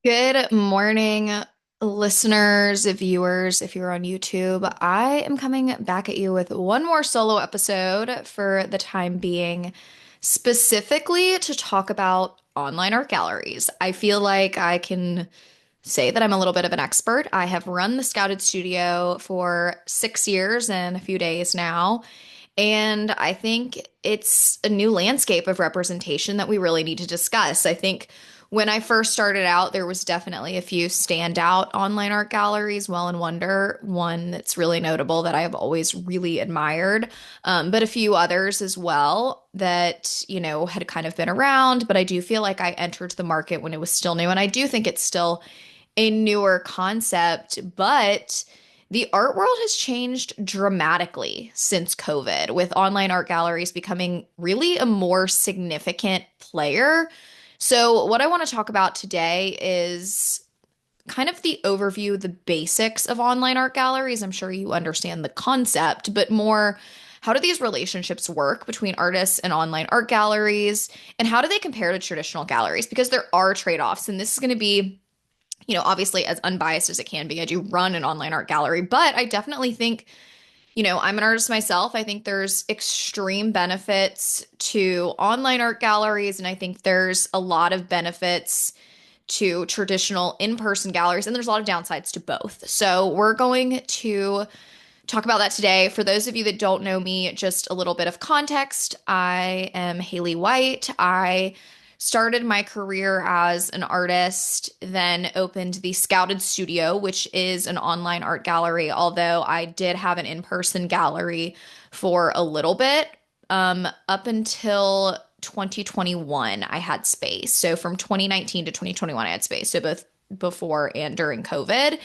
Good morning, listeners, viewers, if you're on YouTube. I am coming back at you with one more solo episode for the time being, specifically to talk about online art galleries. I feel like I can say that I'm a little bit of an expert. I have run the Scouted Studio for 6 years and a few days now. And I think it's a new landscape of representation that we really need to discuss. I think when I first started out, there was definitely a few standout online art galleries, Well and Wonder, one that's really notable that I have always really admired, but a few others as well that, had kind of been around. But I do feel like I entered the market when it was still new. And I do think it's still a newer concept, but the art world has changed dramatically since COVID, with online art galleries becoming really a more significant player. So, what I want to talk about today is kind of the overview, the basics of online art galleries. I'm sure you understand the concept, but more how do these relationships work between artists and online art galleries? And how do they compare to traditional galleries? Because there are trade-offs, and this is going to be obviously as unbiased as it can be. I do run an online art gallery, but I definitely think, I'm an artist myself. I think there's extreme benefits to online art galleries, and I think there's a lot of benefits to traditional in-person galleries, and there's a lot of downsides to both. So we're going to talk about that today. For those of you that don't know me, just a little bit of context. I am Hayley White. I started my career as an artist, then opened the Scouted Studio, which is an online art gallery, although I did have an in-person gallery for a little bit. Up until 2021, I had space. So from 2019 to 2021, I had space. So both before and during COVID.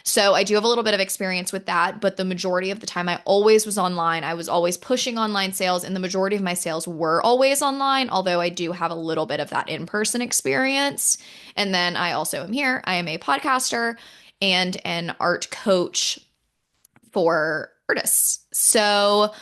So I do have a little bit of experience with that, but the majority of the time I always was online. I was always pushing online sales, and the majority of my sales were always online, although I do have a little bit of that in-person experience. And then I also am here. I am a podcaster and an art coach for artists. So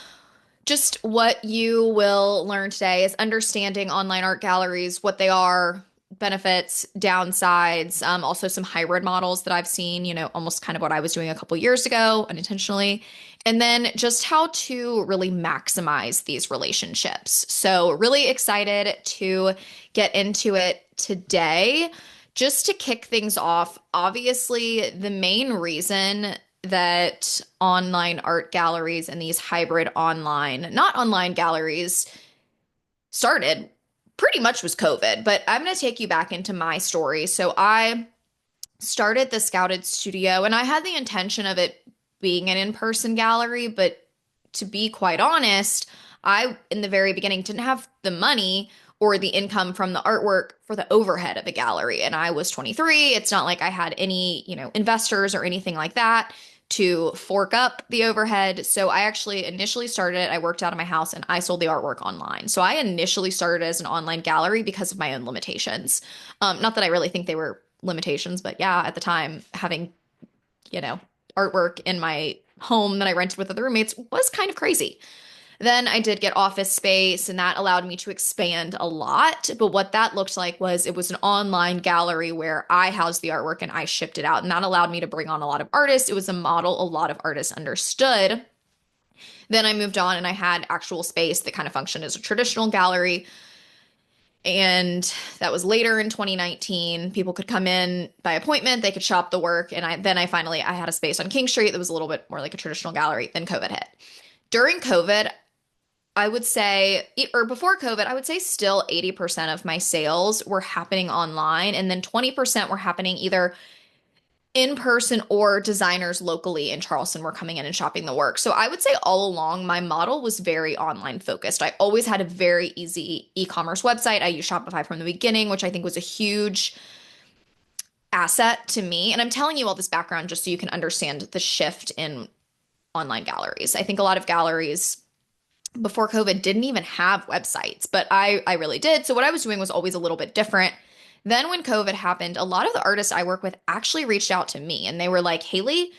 just what you will learn today is understanding online art galleries, what they are, benefits, downsides, also some hybrid models that I've seen, almost kind of what I was doing a couple years ago unintentionally, and then just how to really maximize these relationships. So, really excited to get into it today. Just to kick things off, obviously, the main reason that online art galleries and these hybrid online, not online galleries started pretty much was COVID, but I'm going to take you back into my story. So I started the Scouted Studio, and I had the intention of it being an in-person gallery, but to be quite honest, I in the very beginning didn't have the money or the income from the artwork for the overhead of the gallery. And I was 23. It's not like I had any, investors or anything like that to fork up the overhead. So I actually initially started, I worked out of my house and I sold the artwork online. So I initially started as an online gallery because of my own limitations. Not that I really think they were limitations, but yeah, at the time, having, you know, artwork in my home that I rented with other roommates was kind of crazy. Then I did get office space, and that allowed me to expand a lot. But what that looked like was it was an online gallery where I housed the artwork and I shipped it out. And that allowed me to bring on a lot of artists. It was a model a lot of artists understood. Then I moved on and I had actual space that kind of functioned as a traditional gallery. And that was later in 2019. People could come in by appointment, they could shop the work. And I had a space on King Street that was a little bit more like a traditional gallery. Then COVID hit. During COVID, I would say, or before COVID, I would say still 80% of my sales were happening online, and then 20% were happening either in person or designers locally in Charleston were coming in and shopping the work. So I would say all along, my model was very online focused. I always had a very easy e-commerce website. I used Shopify from the beginning, which I think was a huge asset to me. And I'm telling you all this background just so you can understand the shift in online galleries. I think a lot of galleries before COVID didn't even have websites, but I really did. So what I was doing was always a little bit different. Then when COVID happened, a lot of the artists I work with actually reached out to me and they were like, Hayley,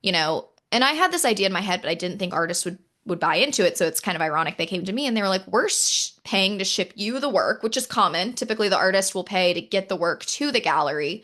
and I had this idea in my head, but I didn't think artists would buy into it. So it's kind of ironic. They came to me and they were like, we're paying to ship you the work, which is common. Typically the artist will pay to get the work to the gallery.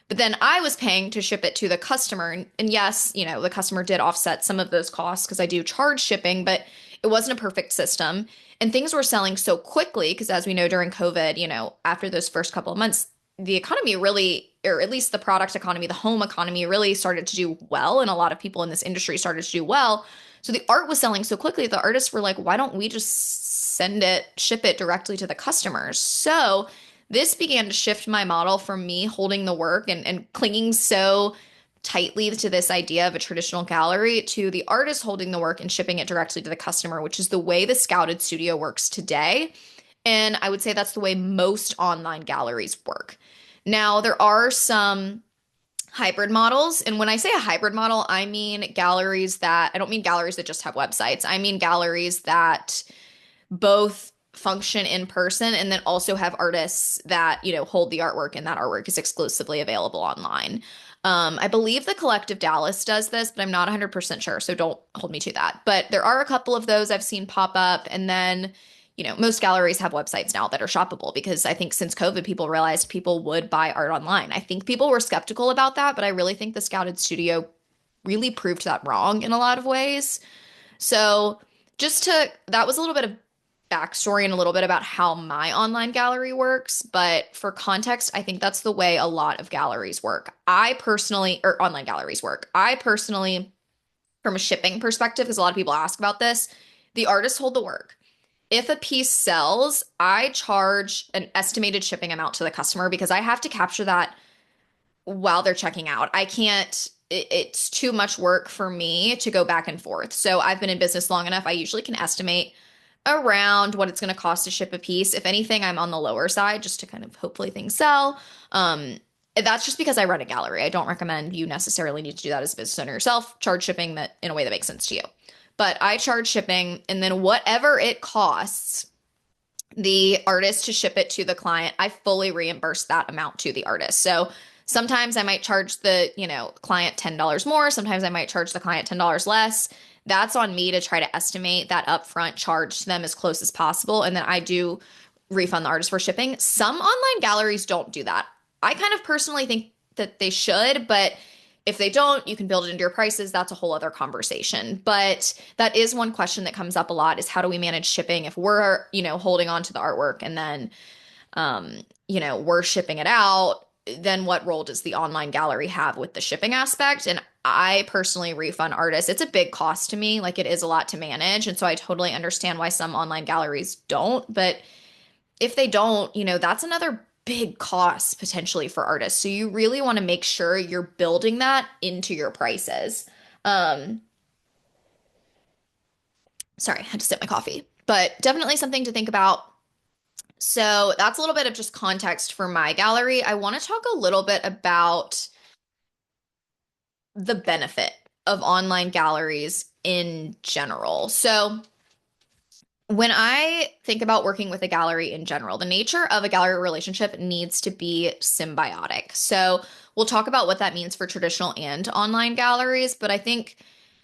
But then I was paying to ship it to the customer. And yes, the customer did offset some of those costs because I do charge shipping, but it wasn't a perfect system. And things were selling so quickly because, as we know, during COVID, after those first couple of months, the economy really, or at least the product economy, the home economy really started to do well. And a lot of people in this industry started to do well. So the art was selling so quickly, the artists were like, why don't we just ship it directly to the customers? So this began to shift my model from me holding the work and clinging so tightly to this idea of a traditional gallery to the artist holding the work and shipping it directly to the customer, which is the way the scouted studio works today. And I would say that's the way most online galleries work. Now, there are some hybrid models. And when I say a hybrid model, I don't mean galleries that just have websites. I mean galleries that both function in person and then also have artists that, hold the artwork and that artwork is exclusively available online. I believe the Collective Dallas does this, but I'm not 100% sure, so don't hold me to that. But there are a couple of those I've seen pop up. And then, most galleries have websites now that are shoppable because I think since COVID, people realized people would buy art online. I think people were skeptical about that, but I really think the Scouted Studio really proved that wrong in a lot of ways. So that was a little bit of backstory and a little bit about how my online gallery works. But for context, I think that's the way a lot of galleries work. Or online galleries work. I personally, from a shipping perspective, because a lot of people ask about this, the artists hold the work. If a piece sells, I charge an estimated shipping amount to the customer because I have to capture that while they're checking out. I can't, it's too much work for me to go back and forth. So I've been in business long enough, I usually can estimate around what it's going to cost to ship a piece. If anything, I'm on the lower side just to kind of hopefully things sell. That's just because I run a gallery. I don't recommend you necessarily need to do that as a business owner yourself. Charge shipping that in a way that makes sense to you. But I charge shipping, and then whatever it costs the artist to ship it to the client, I fully reimburse that amount to the artist. So sometimes I might charge the, client $10 more. Sometimes I might charge the client $10 less. That's on me to try to estimate that upfront charge to them as close as possible. And then I do refund the artist for shipping. Some online galleries don't do that. I kind of personally think that they should, but if they don't, you can build it into your prices. That's a whole other conversation. But that is one question that comes up a lot is how do we manage shipping if we're, holding on to the artwork and then, we're shipping it out, then what role does the online gallery have with the shipping aspect? And I personally refund artists. It's a big cost to me. Like it is a lot to manage. And so I totally understand why some online galleries don't. But if they don't, that's another big cost potentially for artists. So you really want to make sure you're building that into your prices. Um, Sorry, I had to sip my coffee, but definitely something to think about. So that's a little bit of just context for my gallery. I want to talk a little bit about the benefit of online galleries in general. So when I think about working with a gallery in general, the nature of a gallery relationship needs to be symbiotic. So we'll talk about what that means for traditional and online galleries, but I think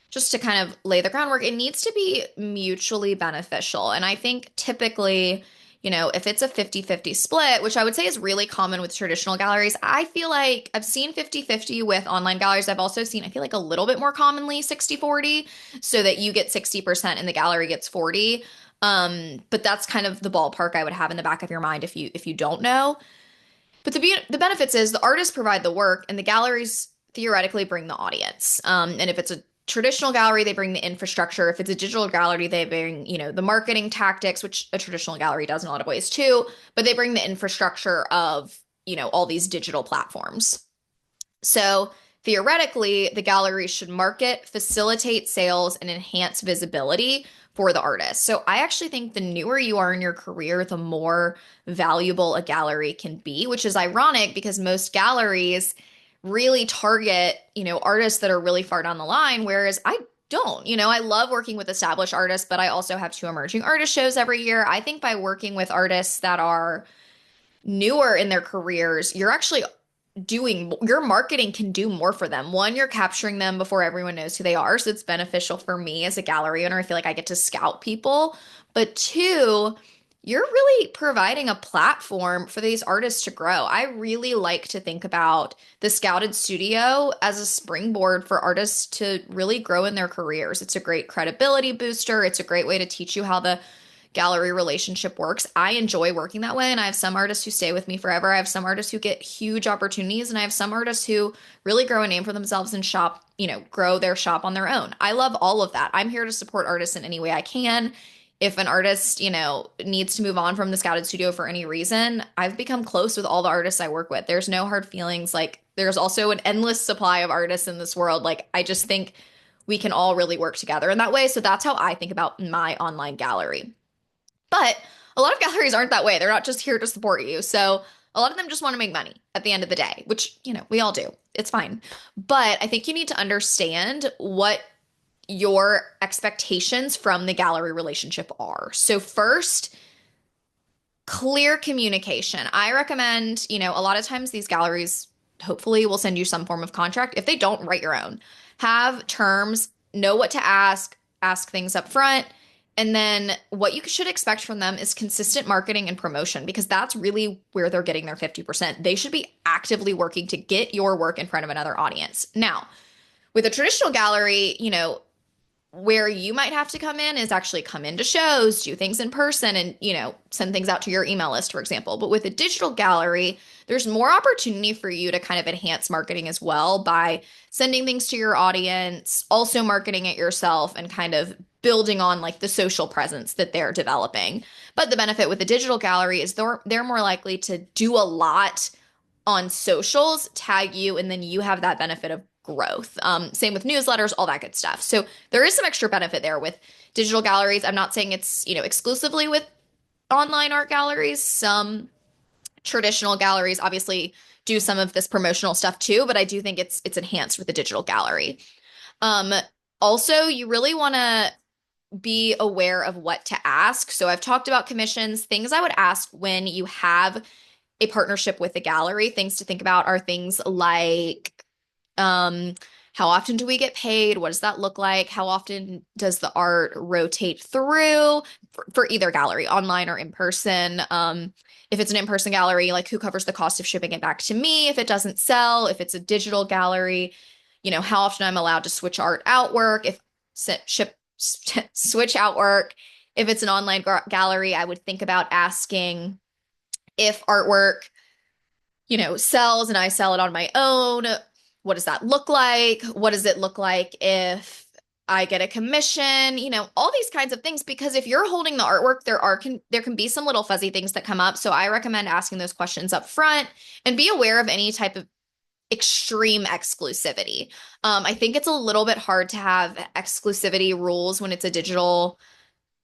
just to kind of lay the groundwork, it needs to be mutually beneficial. And I think typically, if it's a 50-50 split, which I would say is really common with traditional galleries, I feel like I've seen 50-50 with online galleries. I've also seen, I feel like a little bit more commonly 60-40, so that you get 60% and the gallery gets 40. But that's kind of the ballpark I would have in the back of your mind if you don't know. But the benefits is the artists provide the work and the galleries theoretically bring the audience. And if it's a traditional gallery, they bring the infrastructure. If it's a digital gallery, they bring, the marketing tactics, which a traditional gallery does in a lot of ways too, but they bring the infrastructure of, all these digital platforms. So theoretically, the gallery should market, facilitate sales, and enhance visibility for the artist. So I actually think the newer you are in your career, the more valuable a gallery can be, which is ironic because most galleries really target, artists that are really far down the line, whereas I don't. I love working with established artists, but I also have two emerging artist shows every year. I think by working with artists that are newer in their careers, you're actually your marketing can do more for them. One, you're capturing them before everyone knows who they are. So it's beneficial for me as a gallery owner. I feel like I get to scout people. But two, you're really providing a platform for these artists to grow. I really like to think about the Scouted Studio as a springboard for artists to really grow in their careers. It's a great credibility booster. It's a great way to teach you how the gallery relationship works. I enjoy working that way, and I have some artists who stay with me forever. I have some artists who get huge opportunities, and I have some artists who really grow a name for themselves and shop, grow their shop on their own. I love all of that. I'm here to support artists in any way I can. If an artist, needs to move on from the Scouted Studio for any reason, I've become close with all the artists I work with. There's no hard feelings. Like, there's also an endless supply of artists in this world. Like, I just think we can all really work together in that way. So that's how I think about my online gallery. But a lot of galleries aren't that way. They're not just here to support you. So a lot of them just want to make money at the end of the day, which, we all do. It's fine. But I think you need to understand what your expectations from the gallery relationship are. So first, clear communication. I recommend, a lot of times these galleries hopefully will send you some form of contract. If they don't, write your own. Have terms, know what to ask things up front. And then what you should expect from them is consistent marketing and promotion, because that's really where they're getting their 50%. They should be actively working to get your work in front of another audience. Now, with a traditional gallery, where you might have to come in is actually come into shows, do things in person, and, send things out to your email list, for example. But with a digital gallery, there's more opportunity for you to kind of enhance marketing as well by sending things to your audience, also marketing it yourself, and kind of building on like the social presence that they're developing. But the benefit with the digital gallery is they're more likely to do a lot on socials, tag you, and then you have that benefit of growth. Same with newsletters, all that good stuff. So there is some extra benefit there with digital galleries. I'm not saying it's, exclusively with online art galleries. Some traditional galleries obviously do some of this promotional stuff too, but I do think it's enhanced with the digital gallery. Also, you really want to be aware of what to ask. So I've talked about commissions, things I would ask when you have a partnership with the gallery. Things to think about are things like how often do we get paid? What does that look like? How often does the art rotate through for either gallery, online or in person? If it's an in-person gallery, like who covers the cost of shipping it back to me if it doesn't sell? If it's a digital gallery, how often I'm allowed to switch art out work, if switch out work. If it's an online gallery, I would think about asking if artwork, sells and I sell it on my own. What does that look like? What does it look like if I get a commission? All these kinds of things, because if you're holding the artwork, there can be some little fuzzy things that come up. So I recommend asking those questions up front and be aware of any type of extreme exclusivity. I think it's a little bit hard to have exclusivity rules when it's a digital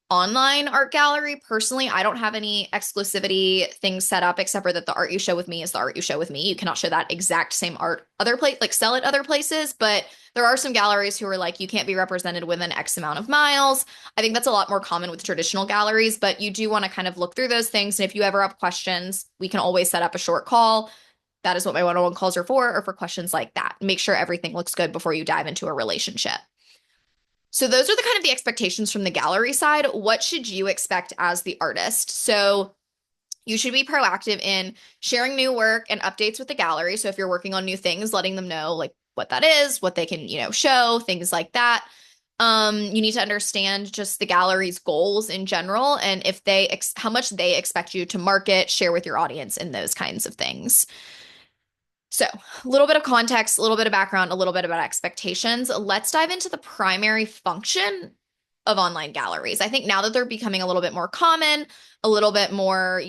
online art gallery. Personally, I don't have any exclusivity things set up except for that the art you show with me is the art you show with me. You cannot show that exact same art sell it other places, but there are some galleries who are like, you can't be represented within X amount of miles. I think that's a lot more common with traditional galleries, but you do want to kind of look through those things. And if you ever have questions, we can always set up a short call. That is what my one-on-one calls are for, or for questions like that. Make sure everything looks good before you dive into a relationship. So those are the kind of the expectations from the gallery side. What should you expect as the artist? So you should be proactive in sharing new work and updates with the gallery. So if you're working on new things, letting them know like what that is, what they can, show, things like that. You need to understand just the gallery's goals in general, and if how much they expect you to market, share with your audience, and those kinds of things. So a little bit of context, a little bit of background, a little bit about expectations. Let's dive into the primary function of online galleries. I think now that they're becoming a little bit more common, a little bit more,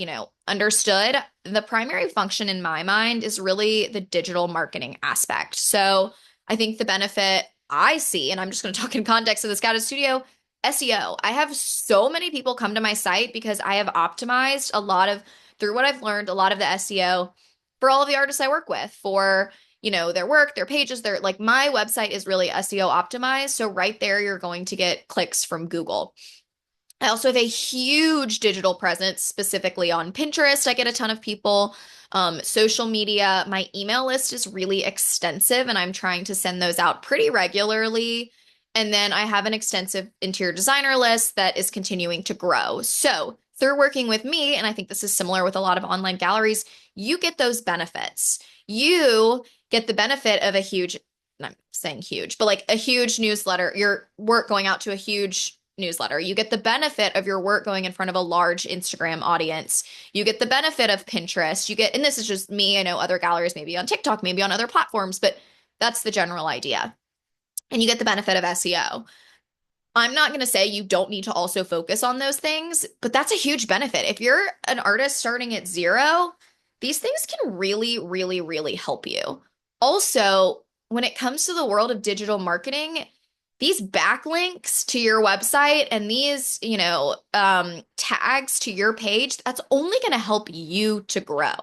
understood, the primary function in my mind is really the digital marketing aspect. So I think the benefit I see, and I'm just going to talk in context of the Scouted Studio, SEO. I have so many people come to my site because I have optimized through what I've learned, a lot of the SEO for all of the artists I work with, for, their work, their pages, my website is really SEO optimized. So right there, you're going to get clicks from Google. I also have a huge digital presence, specifically on Pinterest. I get a ton of people, social media. My email list is really extensive, and I'm trying to send those out pretty regularly. And then I have an extensive interior designer list that is continuing to grow. So through working with me, and I think this is similar with a lot of online galleries, you get those benefits. You get the benefit of a huge, I'm saying huge, but like a huge newsletter, your work going out to a huge newsletter. You get the benefit of your work going in front of a large Instagram audience. You get the benefit of Pinterest. You get, and this is just me, I know other galleries maybe on TikTok, maybe on other platforms, but that's the general idea. And you get the benefit of SEO. I'm not going to say you don't need to also focus on those things, but that's a huge benefit. If you're an artist starting at zero, these things can really, really, really help you. Also, when it comes to the world of digital marketing, these backlinks to your website and these, tags to your page, that's only going to help you to grow.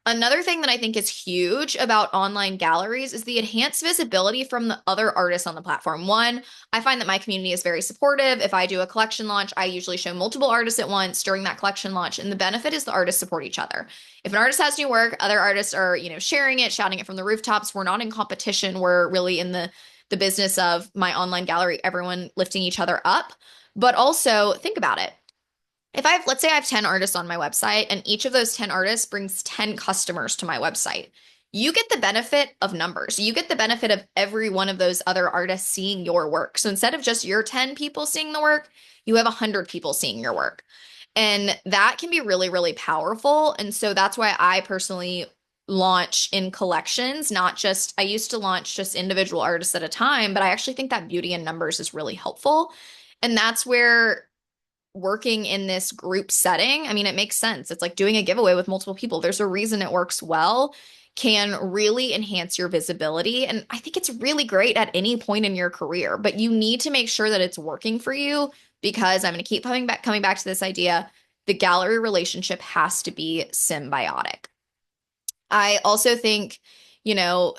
Another thing that I think is huge about online galleries is the enhanced visibility from the other artists on the platform. One, I find that my community is very supportive. If I do a collection launch, I usually show multiple artists at once during that collection launch. And the benefit is the artists support each other. If an artist has new work, other artists are, sharing it, shouting it from the rooftops. We're not in competition. We're really in the business of my online gallery, everyone lifting each other up. But also think about it. If let's say I have 10 artists on my website and each of those 10 artists brings 10 customers to my website, you get the benefit of numbers. You get the benefit of every one of those other artists seeing your work. So instead of just your 10 people seeing the work, you have 100 people seeing your work. And that can be really, really powerful. And so that's why I personally launch in collections, not just, I used to launch just individual artists at a time, but I actually think that beauty in numbers is really helpful. And that's where working in this group setting, I mean, it makes sense. It's like doing a giveaway with multiple people. There's a reason it works well, can really enhance your visibility. And I think it's really great at any point in your career, but you need to make sure that it's working for you because I'm going to keep coming back to this idea. The gallery relationship has to be symbiotic. I also think, you know,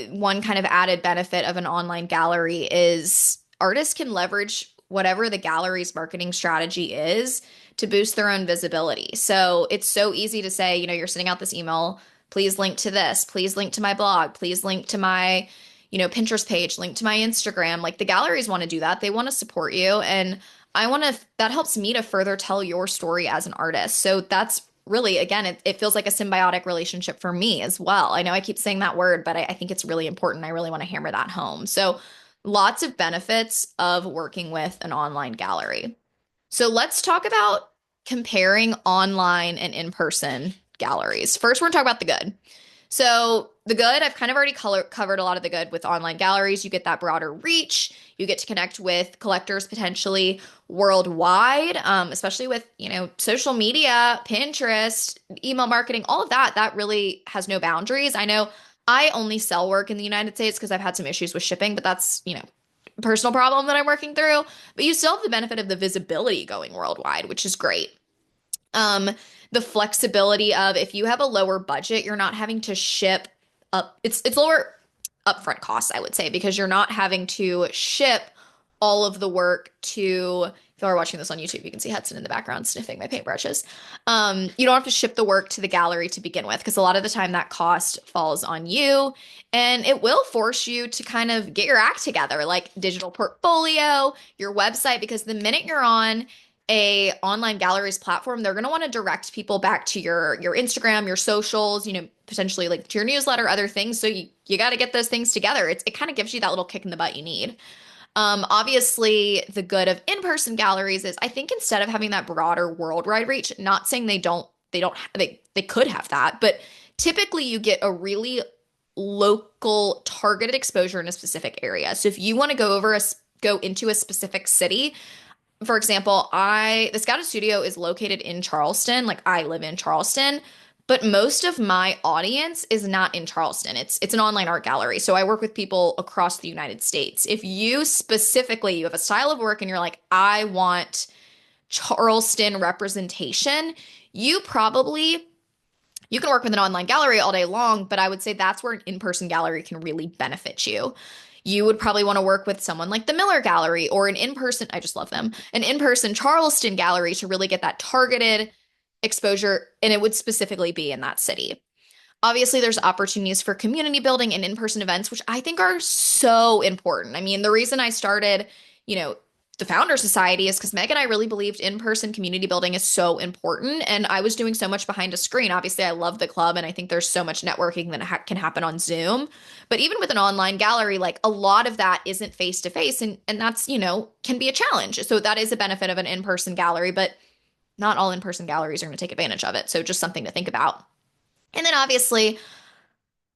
one kind of added benefit of an online gallery is artists can leverage whatever the gallery's marketing strategy is to boost their own visibility. So it's so easy to say, you're sending out this email, please link to this, please link to my blog, please link to my, Pinterest page, link to my Instagram. Like the galleries want to do that. They want to support you. And that helps me to further tell your story as an artist. So that's really, again, it feels like a symbiotic relationship for me as well. I know I keep saying that word, but I think it's really important. I really want to hammer that home. So lots of benefits of working with an online gallery. So let's talk about comparing online and in-person galleries. First, we're going to talk about the good. So the good, I've kind of already covered a lot of the good with online galleries. You get that broader reach. You get to connect with collectors potentially worldwide, especially with, social media, Pinterest, email marketing, all of that. That really has no boundaries. I know I only sell work in the United States because I've had some issues with shipping, but that's, personal problem that I'm working through. But you still have the benefit of the visibility going worldwide, which is great. The flexibility of if you have a lower budget, you're not having to ship up. It's lower upfront costs, I would say, because you're not having to ship all of the work to, if you are watching this on YouTube, you can see Hudson in the background sniffing my paintbrushes. You don't have to ship the work to the gallery to begin with, because a lot of the time that cost falls on you, and it will force you to kind of get your act together, like digital portfolio, your website, because the minute you're on a online galleries platform, they're going to want to direct people back to your Instagram, your socials, potentially like to your newsletter, other things. So you got to get those things together. It kind of gives you that little kick in the butt you need. Obviously, the good of in-person galleries is I think instead of having that broader worldwide reach, not saying they could have that, but typically you get a really local targeted exposure in a specific area. So if you want to go into a specific city, for example, the Scouted Studio is located in Charleston. Like I live in Charleston, but most of my audience is not in Charleston. It's an online art gallery. So I work with people across the United States. If you have a style of work and you're like, I want Charleston representation, you can work with an online gallery all day long, but I would say that's where an in-person gallery can really benefit you. You would probably want to work with someone like the Miller Gallery or I just love them, an in-person Charleston gallery to really get that targeted exposure, and it would specifically be in that city. Obviously, there's opportunities for community building and in-person events, which I think are so important. I mean, the reason I started, the Founder Society is because Meg and I really believed in-person community building is so important. And I was doing so much behind a screen. Obviously, I love the club and I think there's so much networking that can happen on Zoom. But even with an online gallery, like a lot of that isn't face to face. And that's, can be a challenge. So that is a benefit of an in-person gallery, but not all in-person galleries are going to take advantage of it. So just something to think about. And then obviously,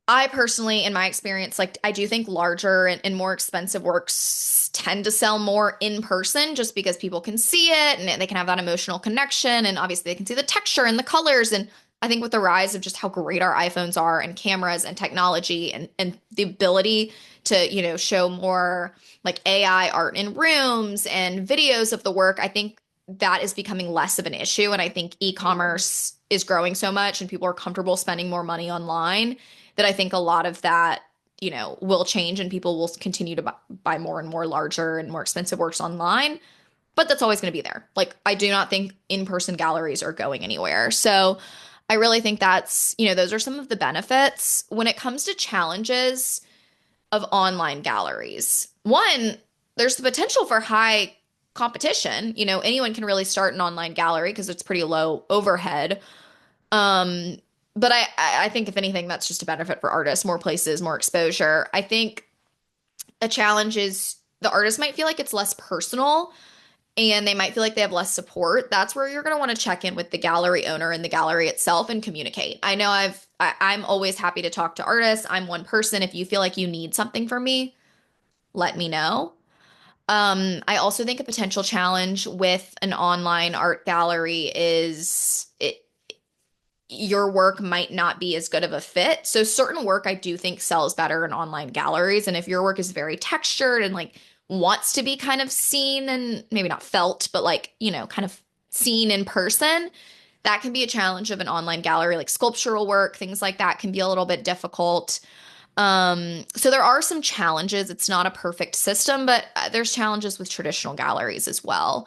I personally, in my experience, like I do think larger and more expensive works tend to sell more in person just because people can see it and they can have that emotional connection. And obviously, they can see the texture and the colors. And I think with the rise of just how great our iPhones are and cameras and technology and the ability to, show more like AI art in rooms and videos of the work, I think that is becoming less of an issue. And I think e-commerce is growing so much and people are comfortable spending more money online that I think a lot of that, will change and people will continue to buy more and more larger and more expensive works online. But that's always going to be there. Like, I do not think in-person galleries are going anywhere. So I really think that's, those are some of the benefits. When it comes to challenges of online galleries, one, there's the potential for high competition. Anyone can really start an online gallery because it's pretty low overhead. Um, but I think if anything, that's just a benefit for artists, more places, more exposure. I think a challenge is the artist might feel like it's less personal and they might feel like they have less support. That's where you're going to want to check in with the gallery owner and the gallery itself and communicate. I know I'm always happy to talk to artists. I'm one person. If you feel like you need something from me, let me know. I also think a potential challenge with an online art gallery is your work might not be as good of a fit. So certain work I do think sells better in online galleries. And if your work is very textured and like wants to be kind of seen and maybe not felt, but like, kind of seen in person, that can be a challenge of an online gallery, like sculptural work, things like that can be a little bit difficult. So there are some challenges. It's not a perfect system, but there's challenges with traditional galleries as well.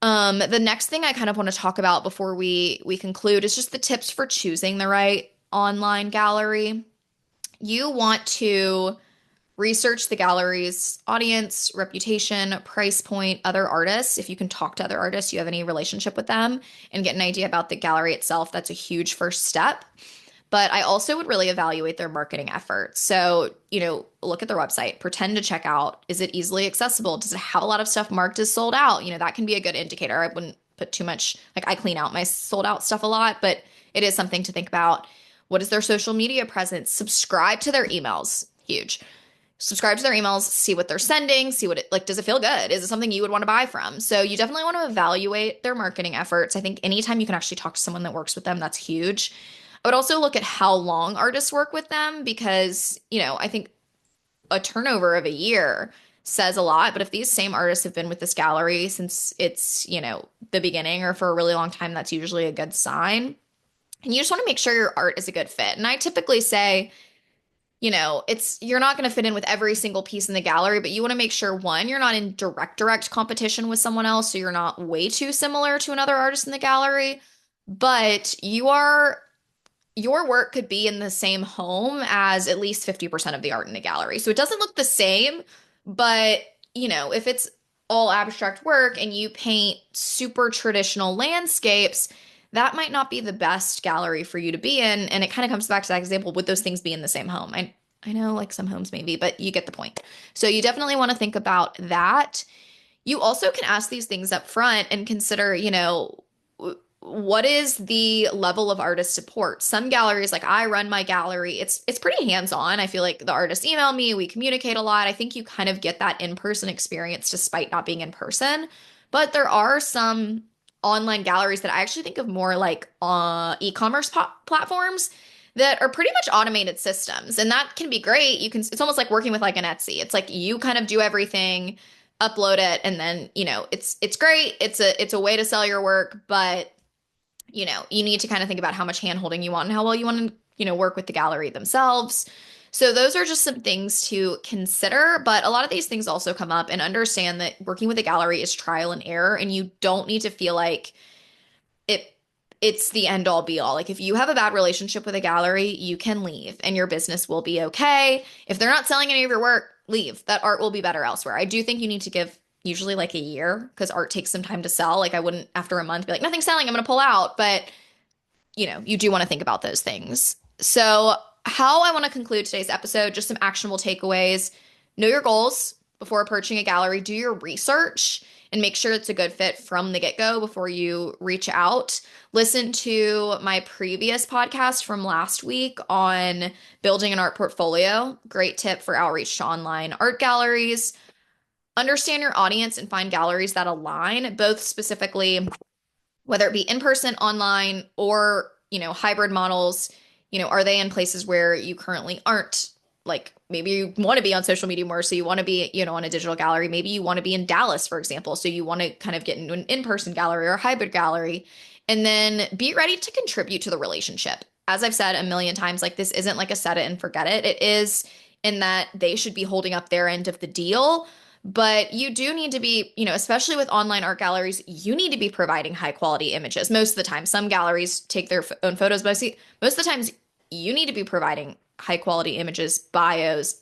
The next thing I kind of want to talk about before we conclude is just the tips for choosing the right online gallery. You want to research the gallery's audience, reputation, price point, other artists. If you can talk to other artists, you have any relationship with them, and get an idea about the gallery itself. That's a huge first step. But I also would really evaluate their marketing efforts. So, look at their website, pretend to check out. Is it easily accessible? Does it have a lot of stuff marked as sold out? That can be a good indicator. I wouldn't put too much, like I clean out my sold out stuff a lot, but it is something to think about. What is their social media presence? Subscribe to their emails. Huge. Subscribe to their emails, see what they're sending, see what does it feel good? Is it something you would want to buy from? So you definitely want to evaluate their marketing efforts. I think anytime you can actually talk to someone that works with them, that's huge. I would also look at how long artists work with them because, I think a turnover of a year says a lot. But if these same artists have been with this gallery since it's, the beginning or for a really long time, that's usually a good sign. And you just want to make sure your art is a good fit. And I typically say, you're not going to fit in with every single piece in the gallery, but you want to make sure, one, you're not in direct competition with someone else. So you're not way too similar to another artist in the gallery, but your work could be in the same home as at least 50% of the art in the gallery. So it doesn't look the same, but if it's all abstract work and you paint super traditional landscapes, that might not be the best gallery for you to be in. And it kind of comes back to that example, would those things be in the same home? I know like some homes maybe, but you get the point. So you definitely want to think about that. You also can ask these things up front and consider, what is the level of artist support? Some galleries, like I run my gallery, it's pretty hands-on. I feel like the artists email me, we communicate a lot. I think you kind of get that in-person experience despite not being in person. But there are some online galleries that I actually think of more like e-commerce platforms that are pretty much automated systems. And that can be great. It's almost like working with like an Etsy. It's like you kind of do everything, upload it, and then, it's great. It's a way to sell your work, but you need to kind of think about how much handholding you want and how well you want to, work with the gallery themselves. So those are just some things to consider, but a lot of these things also come up, and understand that working with a gallery is trial and error, and you don't need to feel like it's the end all be all. Like if you have a bad relationship with a gallery, you can leave and your business will be okay. If they're not selling any of your work, leave. That art will be better elsewhere. I do think you need to give usually like a year because art takes some time to sell. Like I wouldn't after a month be like, nothing's selling, I'm gonna pull out. But you do want to think about those things. So, how I want to conclude today's episode, just some actionable takeaways. Know your goals before approaching a gallery, do your research and make sure it's a good fit from the get-go before you reach out. Listen to my previous podcast from last week on building an art portfolio. Great tip for outreach to online art galleries. Understand your audience and find galleries that align, both specifically whether it be in person, online, or, hybrid models, are they in places where you currently aren't? Like maybe you want to be on social media more, so you want to be, on a digital gallery. Maybe you want to be in Dallas, for example, so you want to kind of get into an in-person gallery or a hybrid gallery. And then be ready to contribute to the relationship. As I've said a million times, like this isn't like a set it and forget it. It is in that they should be holding up their end of the deal. But you do need to be, especially with online art galleries, you need to be providing high quality images most of the time. Some galleries take their own photos, but most of the times you need to be providing high quality images, bios,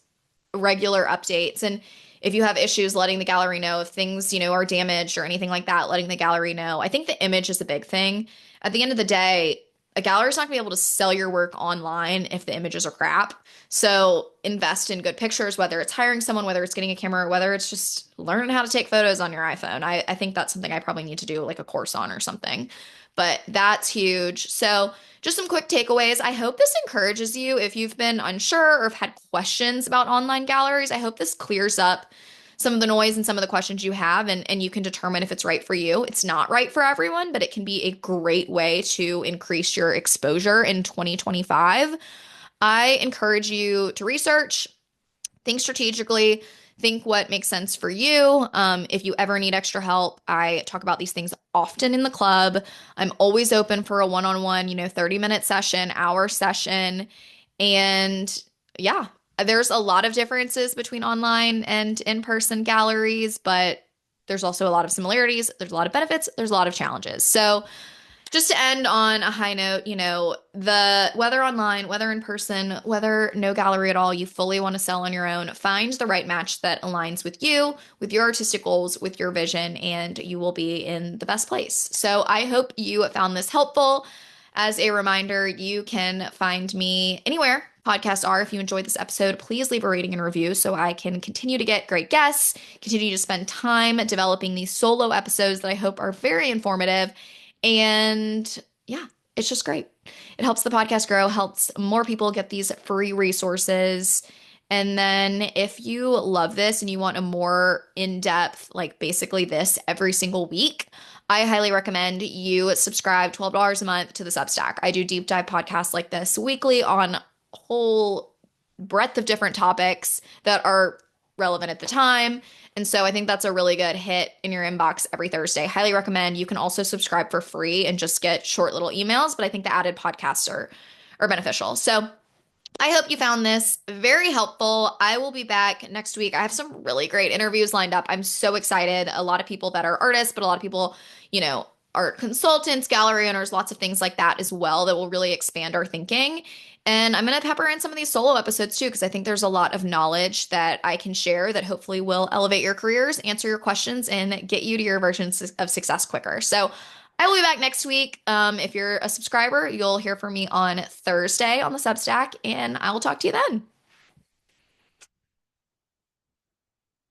regular updates. And if you have issues, letting the gallery know if things, are damaged or anything like that, letting the gallery know. I think the image is a big thing. At the end of the day, a gallery's not gonna be able to sell your work online if the images are crap. So invest in good pictures, whether it's hiring someone, whether it's getting a camera, whether it's just learning how to take photos on your iPhone. I think that's something I probably need to do like a course on or something. But that's huge. So just some quick takeaways. I hope this encourages you if you've been unsure or have had questions about online galleries. I hope this clears up some of the noise and some of the questions you have, and you can determine if it's right for you. It's not right for everyone, but it can be a great way to increase your exposure in 2025. I encourage you to research, think strategically, think what makes sense for you. If you ever need extra help, I talk about these things often in the club. I'm always open for a one-on-one, 30-minute session, hour session. And yeah, there's a lot of differences between online and in-person galleries, but there's also a lot of similarities. There's a lot of benefits. There's a lot of challenges. So just to end on a high note, the whether online, whether in person, whether no gallery at all, you fully want to sell on your own, find the right match that aligns with you, with your artistic goals, with your vision, and you will be in the best place. So I hope you found this helpful. As a reminder, you can find me anywhere podcasts are. If you enjoyed this episode, please leave a rating and review so I can continue to get great guests, continue to spend time developing these solo episodes that I hope are very informative. And yeah, it's just great. It helps the podcast grow, helps more people get these free resources. And then if you love this and you want a more in-depth, like basically this every single week, I highly recommend you subscribe $12 a month to the Substack. I do deep dive podcasts like this weekly on a whole breadth of different topics that are relevant at the time. And so I think that's a really good hit in your inbox every Thursday. Highly recommend. You can also subscribe for free and just get short little emails, but I think the added podcasts are beneficial. So I hope you found this very helpful. I will be back next week. I have some really great interviews lined up. I'm so excited. A lot of people that are artists, but a lot of people, art consultants, gallery owners, lots of things like that as well that will really expand our thinking. And I'm going to pepper in some of these solo episodes too, because I think there's a lot of knowledge that I can share that hopefully will elevate your careers, answer your questions, and get you to your versions of success quicker. So I will be back next week. If you're a subscriber, you'll hear from me on Thursday on the Substack, and I will talk to you then.